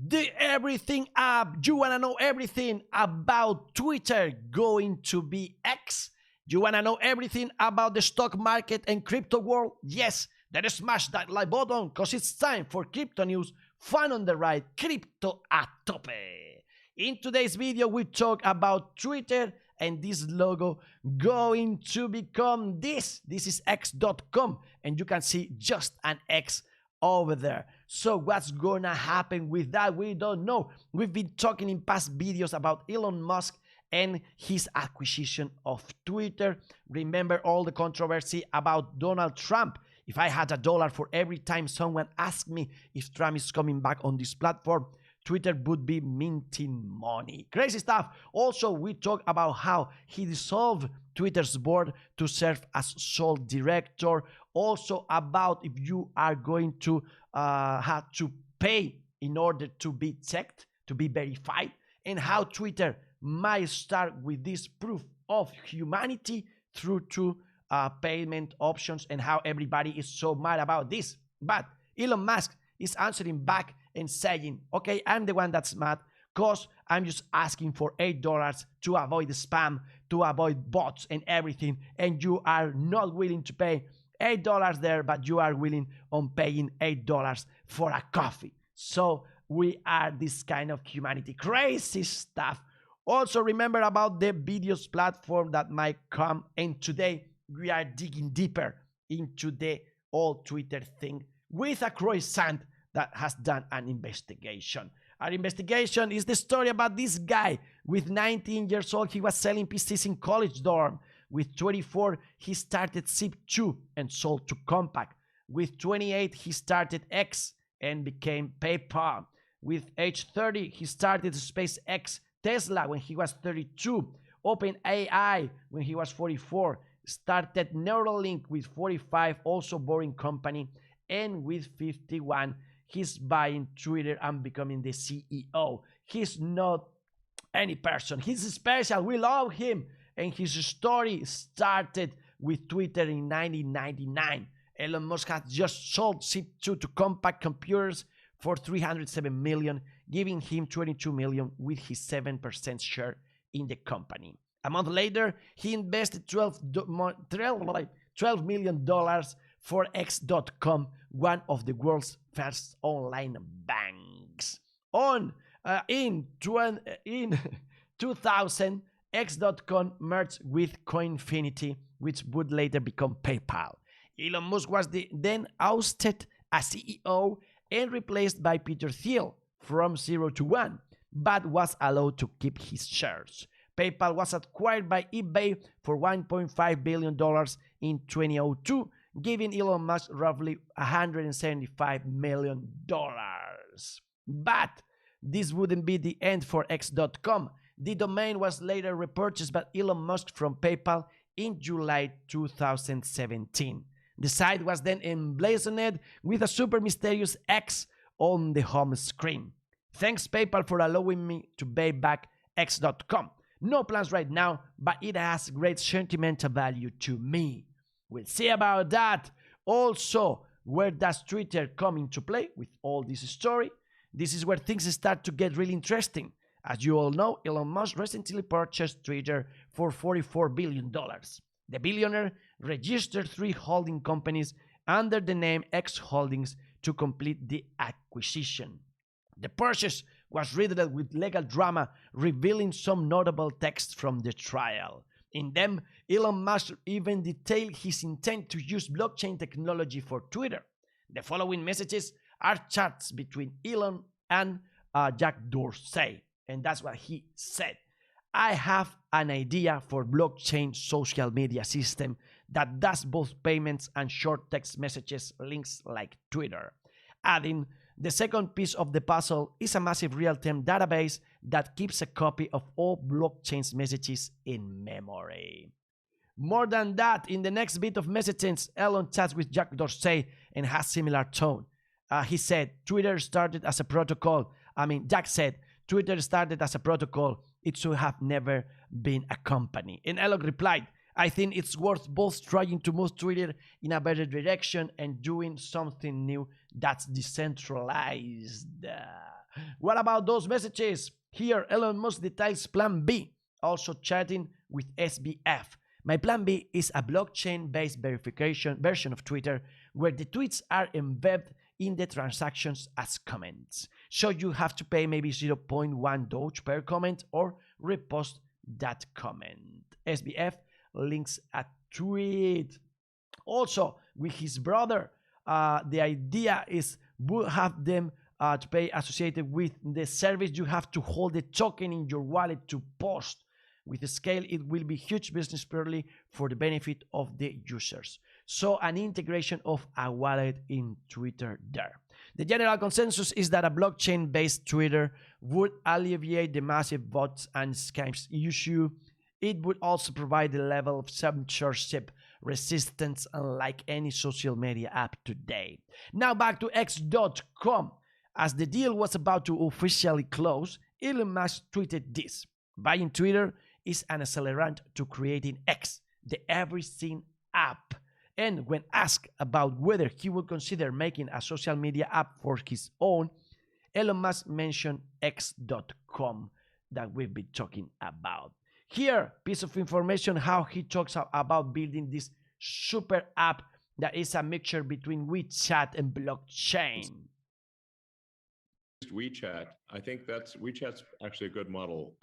The everything app. You wanna know everything about Twitter going to be X? You wanna know everything about the stock market and crypto world? Yes, then smash that like button because it's time for crypto news. Fun on the ride, crypto a tope. In today's video, we talk about Twitter and this logo going to become this. This is x.com, and you can see just an X over there. So what's gonna happen with that? We don't know. We've been talking in past videos about Elon Musk and his acquisition of Twitter. Remember all the controversy about Donald Trump. If I had $1 for every time someone asked me if Trump is coming back on this platform, Twitter would be minting money. Crazy stuff. Also, we talk about how he dissolved Twitter's board to serve as sole director. Also about if you are going to have to pay in order to be checked, to be verified, and how Twitter might start with this proof of humanity through to payment options, and how everybody is so mad about this. But Elon Musk is answering back and saying, okay, I'm the one that's mad because I'm just asking for $8 to avoid the spam, to avoid bots and everything, and you are not willing to pay $8 there, but you are willing on paying $8 for a coffee. So we are this kind of humanity. Crazy stuff. Also remember about the videos platform that might come, and today we are digging deeper into the old Twitter thing with a croissant that has done an investigation. Our investigation is the story about this guy. With 19 years old, he was selling PCs in college dorm. With 24, he started Zip2 and sold to Compaq. With 28, he started X and became PayPal. With age 30, he started SpaceX, Tesla when he was 32, OpenAI when he was 44, started Neuralink with 45, also Boring Company, and with 51, he's buying Twitter and becoming the CEO. He's not any person. He's special. We love him. And his story started with Twitter in 1999. Elon Musk has just sold Zip2 to Compaq Computers for $307 million, giving him $22 million with his 7% share in the company. A month later, he invested $12 million for X.com, one of the world's first online banks. In 2000, X.com merged with Coinfinity, which would later become PayPal. Elon Musk was then ousted as CEO and replaced by Peter Thiel from 0 to 1, but was allowed to keep his shares. PayPal was acquired by eBay for $1.5 billion in 2002, giving Elon Musk roughly $175 million. But this wouldn't be the end for X.com. The domain was later repurchased by Elon Musk from PayPal in July 2017. The site was then emblazoned with a super mysterious X on the home screen. Thanks PayPal for allowing me to pay back X.com. No plans right now, but it has great sentimental value to me. We'll see about that. Also, where does Twitter come into play with all this story? This is where things start to get really interesting. As you all know, Elon Musk recently purchased Twitter for $44 billion. The billionaire registered 3 holding companies under the name X Holdings to complete the acquisition. The purchase was riddled with legal drama, revealing some notable texts from the trial. In them, Elon Musk even detailed his intent to use blockchain technology for Twitter. The following messages are chats between Elon and Jack Dorsey. And that's what he said. I have an idea for blockchain social media system that does both payments and short text messages links like Twitter. Adding, the second piece of the puzzle is a massive real-time database that keeps a copy of all blockchain's messages in memory. More than that, in the next bit of messages, Elon chats with Jack Dorsey and has similar tone. He said, Twitter started as a protocol. Jack said, Twitter started as a protocol. It should have never been a company. And Elon replied, I think it's worth both trying to move Twitter in a better direction and doing something new that's decentralized. What about those messages? Here, Elon Musk details Plan B, also chatting with SBF. My Plan B is a blockchain-based verification version of Twitter where the tweets are embedded in the transactions as comments. So you have to pay maybe 0.1 Doge per comment or repost that comment. SBF links a tweet. Also, with his brother, the idea is we'll have them to pay associated with the service. You have to hold the token in your wallet to post. With the scale, it will be huge business purely for the benefit of the users. So an integration of a wallet in Twitter there. The general consensus is that a blockchain-based Twitter would alleviate the massive bots and scams issue. It would also provide the level of censorship resistance unlike any social media app today. Now back to X.com. As the deal was about to officially close, Elon Musk tweeted this: buying Twitter is an accelerant to creating X, the everything app. And when asked about whether he would consider making a social media app for his own, Elon Musk mentioned X.com that we've been talking about. Here, piece of information how he talks about building this super app that is a mixture between WeChat and blockchain. WeChat, I think WeChat's actually a good model.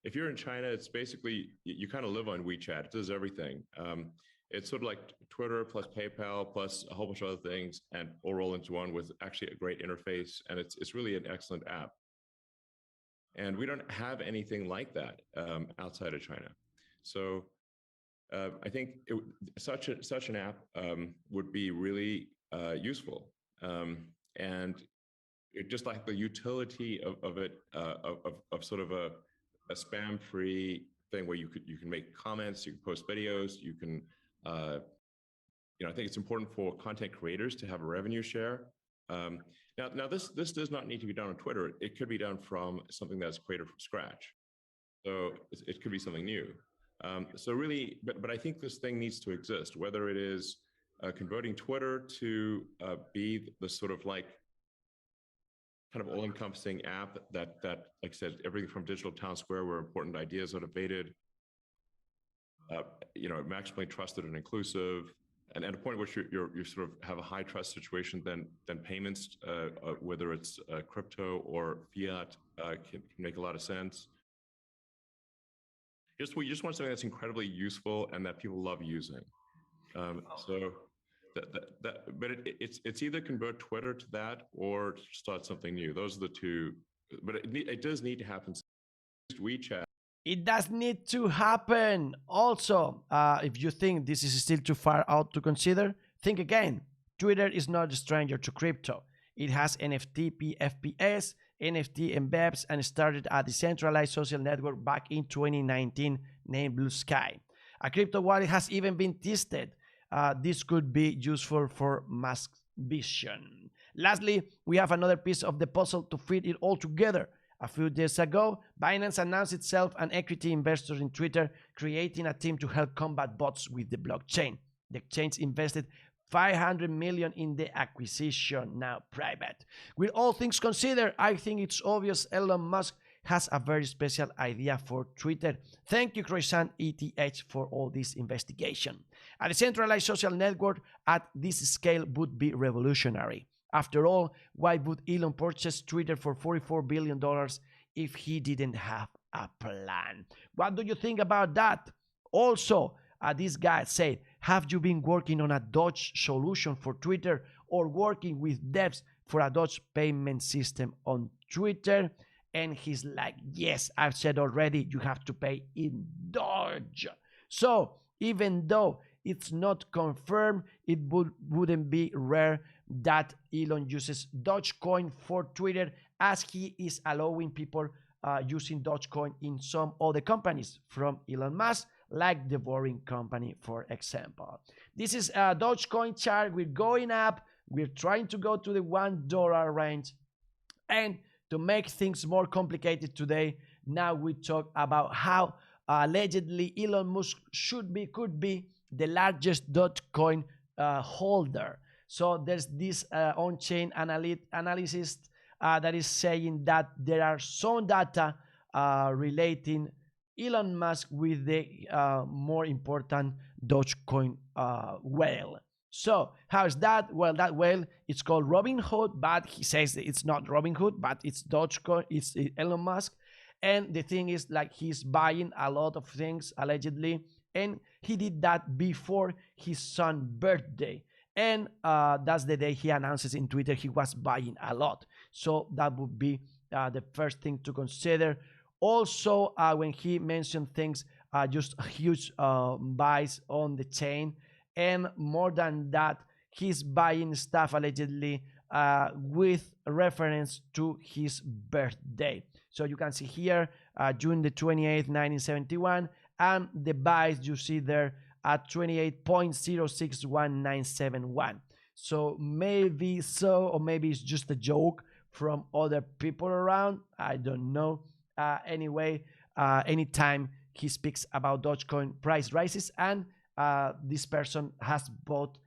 If you're in China, it's basically, you kind of live on WeChat. It does everything. It's sort of like Twitter plus PayPal plus a whole bunch of other things, and all roll into one with actually a great interface. And it's really an excellent app. And we don't have anything like that outside of China. So I think such an app would be really useful. And just like the utility of it, of sort of a spam-free thing where you can make comments, you can post videos, you can, I think it's important for content creators to have a revenue share. Now this does not need to be done on Twitter. It could be done from something that's created from scratch. So it could be something new. So really, but I think this thing needs to exist, whether it is converting Twitter to be the sort of like kind of all-encompassing app that, like I said, everything from digital town square where important ideas are debated, maximally trusted and inclusive, and at a point at which you sort of have a high trust situation, then payments, whether it's crypto or fiat, can make a lot of sense. We just want something that's incredibly useful and that people love using. But it's either convert Twitter to that or start something new. Those are the two. But it does need to happen. WeChat. It does need to happen. Also, if you think this is still too far out to consider, think again. Twitter is not a stranger to crypto. It has NFT, PFPs, NFT and BEPs, and started a decentralized social network back in 2019 named Blue Sky. A crypto wallet has even been tested. This could be useful for Musk's vision. Lastly, we have another piece of the puzzle to fit it all together. A few days ago, Binance announced itself an equity investor in Twitter, creating a team to help combat bots with the blockchain. The exchange invested $500 million in the acquisition, now private. With all things considered, I think it's obvious Elon Musk has a very special idea for Twitter. Thank you, Croissant ETH, for all this investigation. A decentralized social network at this scale would be revolutionary. After all, why would Elon purchase Twitter for $44 billion if he didn't have a plan? What do you think about that? Also, this guy said, have you been working on a Doge solution for Twitter or working with devs for a Doge payment system on Twitter? And he's like, yes, I've said already, you have to pay in Doge. So even though it's not confirmed, it wouldn't be rare that Elon uses Dogecoin for Twitter, as he is allowing people using Dogecoin in some other companies from Elon Musk, like the Boring Company, for example. This is a Dogecoin chart. We're going up. We're trying to go to the $1 range. And to make things more complicated today, now we talk about how allegedly Elon Musk could be the largest Dogecoin holder. So there's this on-chain analyst that is saying that there are some data relating Elon Musk with the more important Dogecoin whale. So how is that? Well, that whale, it's called Robinhood, but he says it's not Robinhood, but it's Dogecoin, it's Elon Musk. And the thing is, like, he's buying a lot of things allegedly, and he did that before his son's birthday. And that's the day he announces in Twitter he was buying a lot. So that would be the first thing to consider. Also, when he mentioned things, just huge buys on the chain. And more than that, he's buying stuff allegedly with reference to his birthday. So you can see here, June the 28th, 1971, and the buys you see there at 28.061971. So maybe so, or maybe it's just a joke from other people around. I don't know. Anyway, anytime he speaks about Dogecoin, price rises, and this person has bought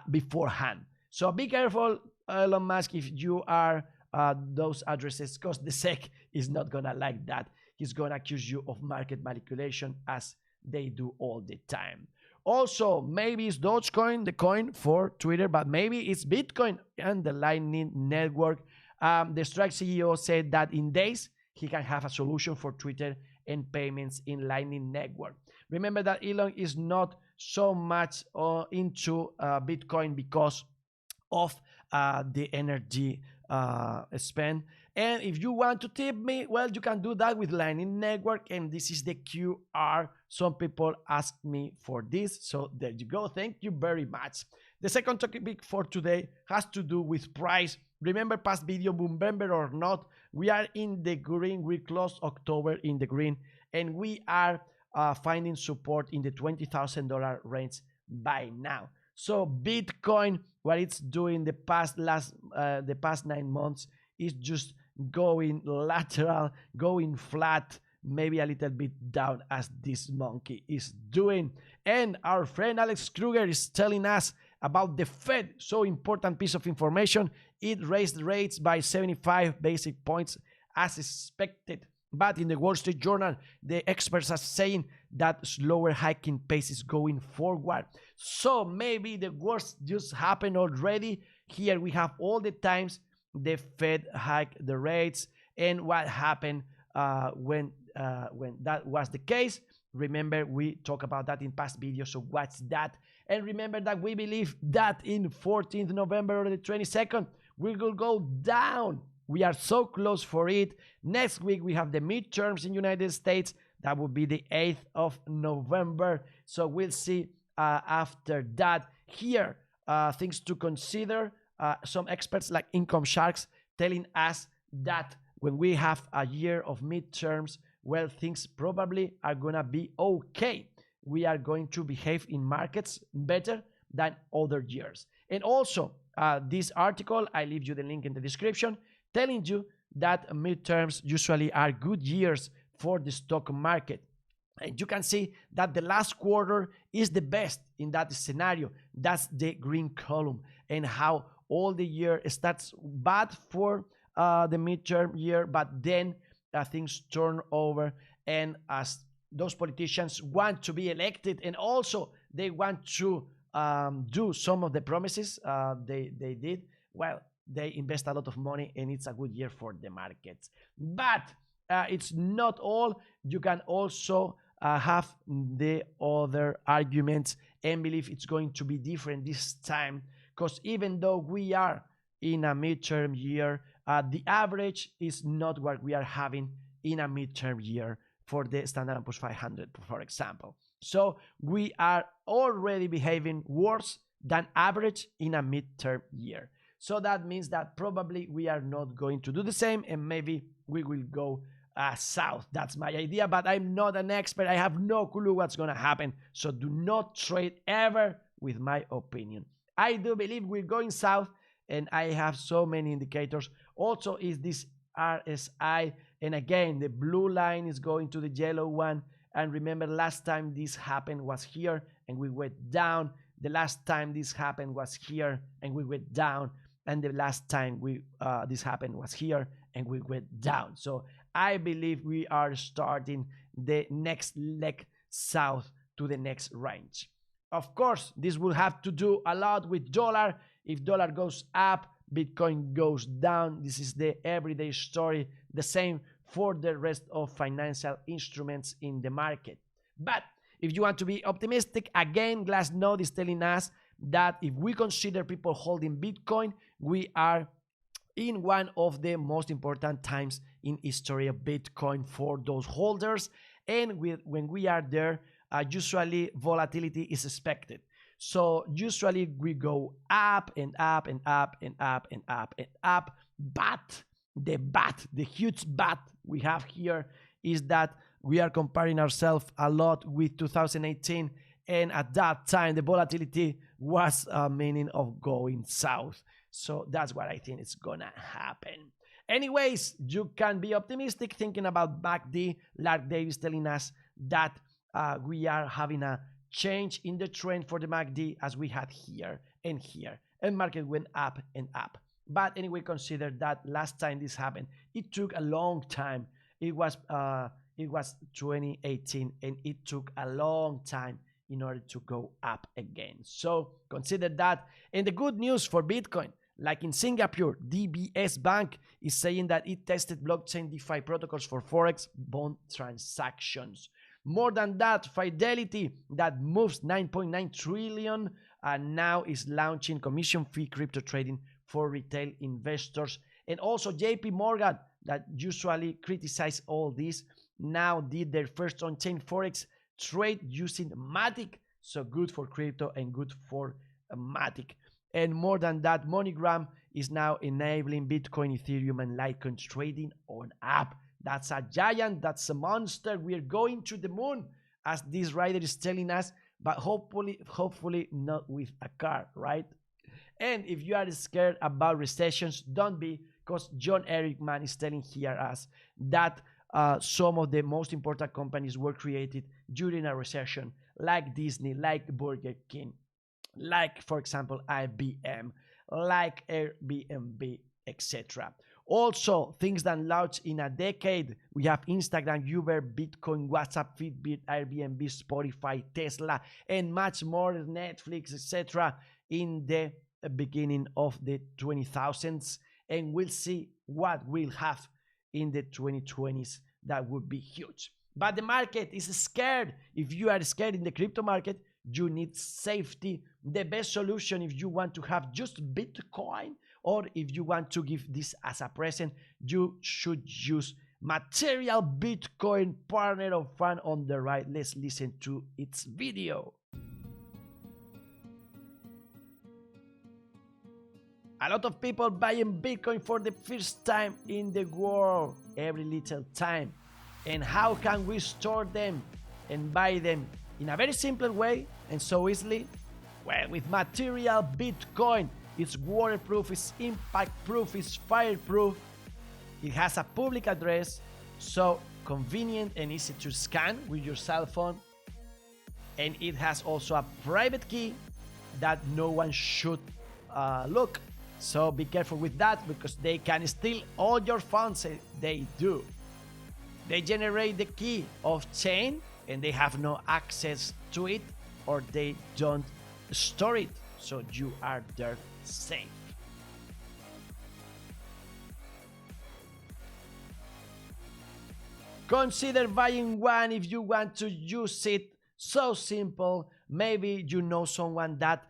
beforehand. So be careful, Elon Musk, if you are those addresses, because the SEC is not gonna like that. He's gonna accuse you of market manipulation, as they do all the time. Also, maybe it's Dogecoin, the coin for Twitter, but maybe it's Bitcoin and the Lightning Network. The Strike CEO said that in days he can have a solution for Twitter and payments in Lightning Network. Remember that Elon is not so much into Bitcoin because of the energy spend. And if you want to tip me, well, you can do that with Lightning Network, and this is the QR. Some people asked me for this, so there you go. Thank you very much. The second topic for today has to do with price. Remember past video, November or not, we are in the green. We closed October in the green, and we are finding support in the $20,000 range by now. So Bitcoin, what it's doing the past 9 months is just going lateral, going flat, maybe a little bit down, as this monkey is doing. And our friend Alex Kruger is telling us about the Fed, so important piece of information. It raised rates by 75 basic points as expected. But in the Wall Street Journal, the experts are saying that slower hiking pace is going forward. So maybe the worst just happened already. Here we have all the times the Fed hiked the rates and what happened when that was the case. Remember, we talked about that in past videos. So what's that? And remember that we believe that in 14th November or the 22nd, we will go down. We are so close for it. Next week, we have the midterms in United States. That will be the 8th of November. So we'll see after that. Here, things to consider. Some experts like Income Sharks telling us that when we have a year of midterms, well, things probably are going to be okay. We are going to behave in markets better than other years. And also, this article, I leave you the link in the description, telling you that midterms usually are good years for the stock market. And you can see that the last quarter is the best in that scenario. That's the green column, and how all the year starts bad for the midterm year, but then things turn over, and as those politicians want to be elected, and also they want to do some of the promises they did, well, they invest a lot of money, and it's a good year for the markets. But it's not all. You can also have the other arguments and believe it's going to be different this time, because even though we are in a midterm year, the average is not what we are having in a midterm year for the Standard & Poor's 500, for example. So we are already behaving worse than average in a midterm year. So that means that probably we are not going to do the same, and maybe we will go south. That's my idea, but I'm not an expert. I have no clue what's going to happen. So do not trade ever with my opinion. I do believe we're going south, and I have so many indicators. Also is this RSI, and again, the blue line is going to the yellow one. And remember, last time this happened was here, and we went down. The last time this happened was here, and we went down. and the last time this happened was here, and we went down. So I believe we are starting the next leg south to the next range. Of course, this will have to do a lot with dollar. If dollar goes up, Bitcoin goes down. This is the everyday story. The same for the rest of financial instruments in the market. But if you want to be optimistic, again, Glassnode is telling us that if we consider people holding Bitcoin, we are in one of the most important times in history of Bitcoin for those holders. And when we are there, usually volatility is expected. So usually we go up and up and up and up and up and up. But the huge but we have here is that we are comparing ourselves a lot with 2018. And at that time, the volatility was a meaning of going south. So that's what I think is gonna happen. Anyways, you can be optimistic thinking about MACD. Lark Davis telling us that we are having a change in the trend for the MACD as we had here and here. And market went up and up. But anyway, consider that last time this happened, it took a long time. It was 2018, and it took a long time in order to go up again. So consider that. And the good news for Bitcoin, like in Singapore, DBS Bank is saying that it tested blockchain DeFi protocols for Forex bond transactions. More than that, Fidelity, that moves 9.9 trillion, now is launching commission-free crypto trading for retail investors. And also JP Morgan, that usually criticize all this, now did their first on-chain Forex trade using Matic. So good for crypto and good for Matic. And more than that, MoneyGram is now enabling Bitcoin, Ethereum, and Litecoin trading on app. That's a giant, that's a monster. We're going to the moon, as this writer is telling us, but hopefully not with a car, right? And if you are scared about recessions, don't be, because John Erickman is telling here us that some of the most important companies were created during a recession, like Disney, like Burger King, like, for example, IBM, like Airbnb, etc. Also, things that launched in a decade, we have Instagram, Uber, Bitcoin, WhatsApp, Fitbit, Airbnb, Spotify, Tesla, and much more, Netflix, etc. in the beginning of the 2000s. And we'll see what we'll have in the 2020s. That would be huge. But the market is scared. If you are scared in the crypto market, you need safety. The best solution, if you want to have just Bitcoin, or if you want to give this as a present, you should use Material Bitcoin, partner of fun on the right. Let's listen to its video. A lot of people buying Bitcoin for the first time in the world, every little time. And how can we store them and buy them in a very simple way and so easily? Well, with Material Bitcoin. It's waterproof, it's impact proof, it's fireproof. It has a public address, so convenient and easy to scan with your cell phone. And it has also a private key that no one should look. So be careful with that, because they can steal all your funds. They do. They generate the key off chain and they have no access to it, or they don't store it, so you are there safe. Consider buying one if you want to use it. So simple. Maybe you know someone that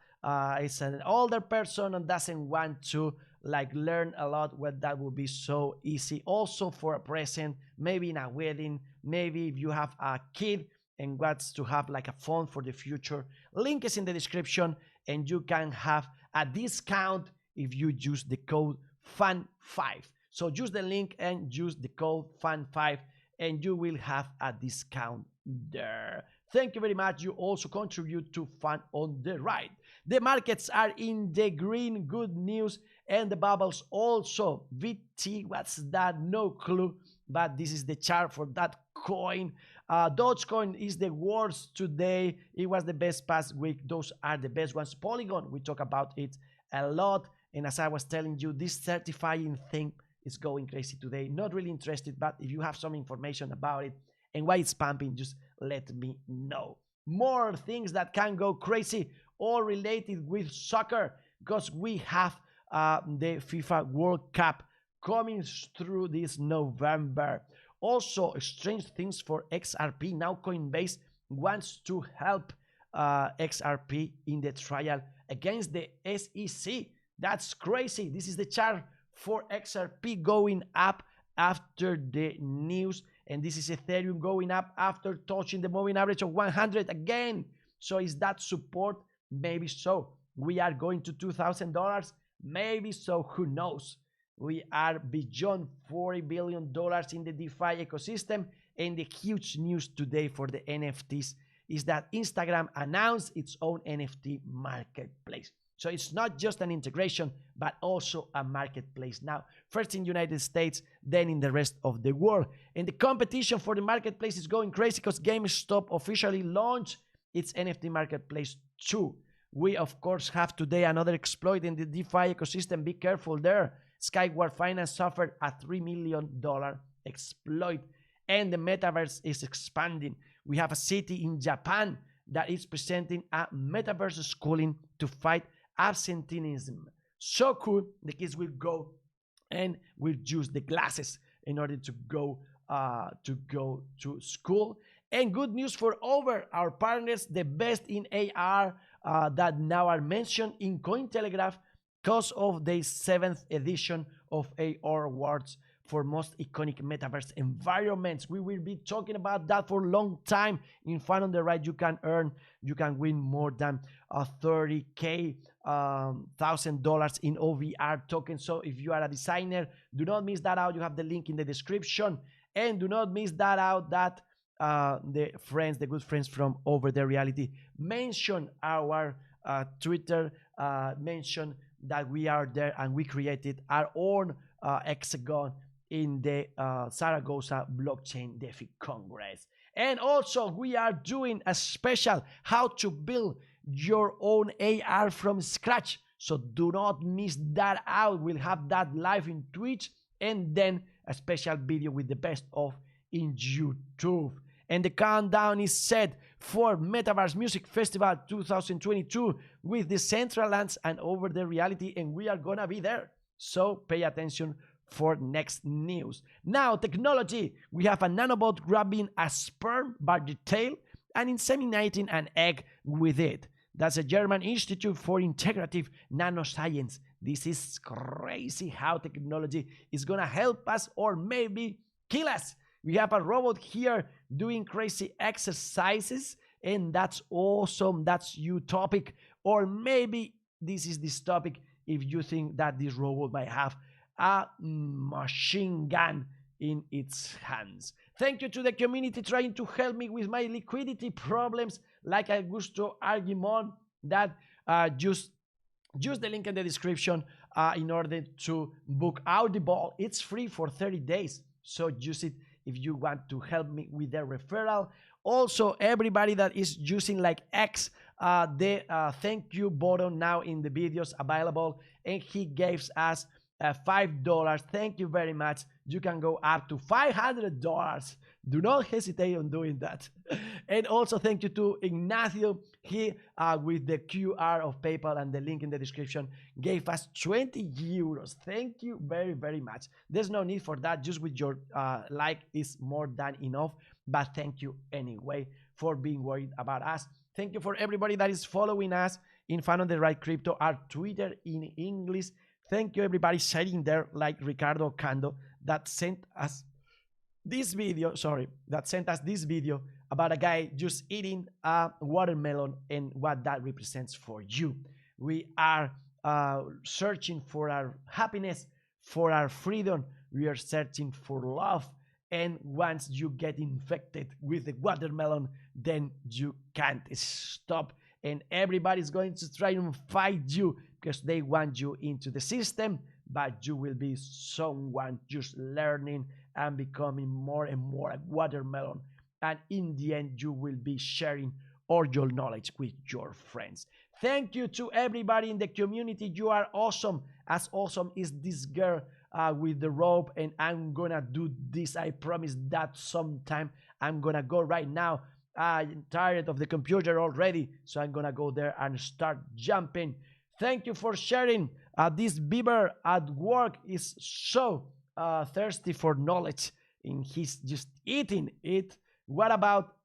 is an older person and doesn't want to learn a lot. Well, that would be so easy. Also for a present, maybe in a wedding, maybe if you have a kid and wants to have a phone for the future. Link is in the description, and you can have a discount if you use the code FAN5. So use the link and use the code FAN5 and you will have a discount there. Thank you very much. You also contribute to Fun on the Right. The markets are in the green, good news, and the bubbles also. VT, what's that? No clue, but this is the chart for that coin. Dogecoin is the worst today. It was the best past week. Those are the best ones. Polygon, we talk about it a lot. And as I was telling you, this certifying thing is going crazy today. Not really interested, but if you have some information about it and why it's pumping, just let me know. More things that can go crazy, all related with soccer, because we have the FIFA World Cup coming through this November. Also, strange things for XRP. Now Coinbase wants to help XRP in the trial against the SEC. That's crazy. This is the chart for XRP going up after the news. And this is Ethereum going up after touching the moving average of 100 again. So is that support? Maybe so. We are going to $2,000. Maybe so. Who knows? We are beyond $40 billion in the DeFi ecosystem. And the huge news today for the NFTs is that Instagram announced its own NFT marketplace. So it's not just an integration, but also a marketplace now. First in the United States, then in the rest of the world. And the competition for the marketplace is going crazy because GameStop officially launched its NFT marketplace too. We, of course, have today another exploit in the DeFi ecosystem. Be careful there. Skyward Finance suffered a $3 million exploit, and the metaverse is expanding. We have a city in Japan that is presenting a metaverse schooling to fight absenteeism. So cool. The kids will go and will use the glasses in order to go to school. And good news for our partners, the best in AR that now are mentioned in Cointelegraph because of the 7th edition of AR Awards for most iconic metaverse environments. We will be talking about that for a long time. In Fun on the Right, you can win more than $30,000 in OVR tokens. So if you are a designer, do not miss that out. You have the link in the description, and do not miss that out that the good friends from Over the Reality mention our Twitter, mention that we are there, and we created our own hexagon in the Zaragoza Blockchain Defi Congress. And also we are doing a special how to build your own AR from scratch. So do not miss that out. We'll have that live in Twitch, and then a special video with the best of in YouTube. And the countdown is set for Metaverse Music Festival 2022 with the Decentraland and Over the Reality, and we are gonna be there. So pay attention for next news. Now, technology. We have a nanobot grabbing a sperm by the tail and inseminating an egg with it. That's a German Institute for Integrative Nanoscience. This is crazy how technology is gonna help us or maybe kill us. We have a robot here doing crazy exercises, and that's awesome. That's utopic. Or maybe this is dystopic if you think that this robot might have a machine gun in its hands. Thank you to the community trying to help me with my liquidity problems, like Augusto Argumon, that just use the link in the description in order to book Audible. It's free for 30 days, so use it if you want to help me with the referral. Also, everybody that is using like X, the thank you button now in the videos available, and he gave us $5. Thank you very much. You can go up to $500. Do not hesitate on doing that. And also thank you to Ignacio. He with the QR of PayPal and the link in the description gave us 20 euros. Thank you very, very much. There's no need for that. Just with your like is more than enough. But thank you anyway for being worried about us. Thank you for everybody that is following us in Fun on the Right Crypto, our Twitter in English. Thank you everybody sitting there like Ricardo Cando that sent us this video, about a guy just eating a watermelon and what that represents for you. We are searching for our happiness, for our freedom. We are searching for love. And once you get infected with the watermelon, then you can't stop. And everybody's going to try and fight you because they want you into the system, but you will be someone just learning and becoming more and more a watermelon. And in the end, you will be sharing all your knowledge with your friends. Thank you to everybody in the community. You are awesome. as awesome is this girl with the rope, and I'm gonna do this. I promise that sometime. I'm gonna go right now. I'm tired of the computer already, so I'm gonna go there and start jumping. Thank you for sharing. This beaver at work is so thirsty for knowledge, and he's just eating it. What about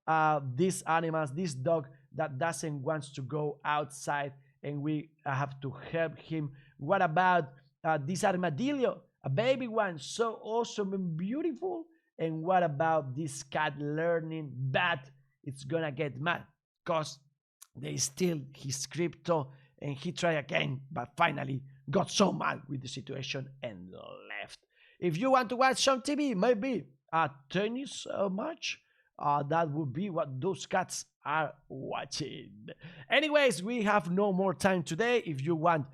these animals, this dog that doesn't want to go outside, and we have to help him? What about this armadillo, a baby one, so awesome and beautiful? And what about this cat learning, but it's gonna get mad because they steal his crypto, and he tried again, but finally got so mad with the situation and left. If you want to watch some TV, maybe a tennis match, that would be what those cats are watching. Anyways, we have no more time today. If you want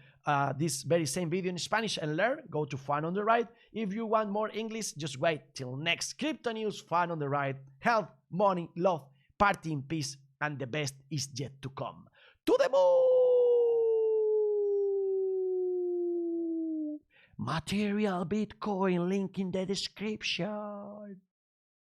this very same video in Spanish and learn, go to Fun on the Right. If you want more English, just wait till next crypto news. Fun on the Right. Health, money, love, party in peace, and the best is yet to come. To the moon! Material Bitcoin, link in the description.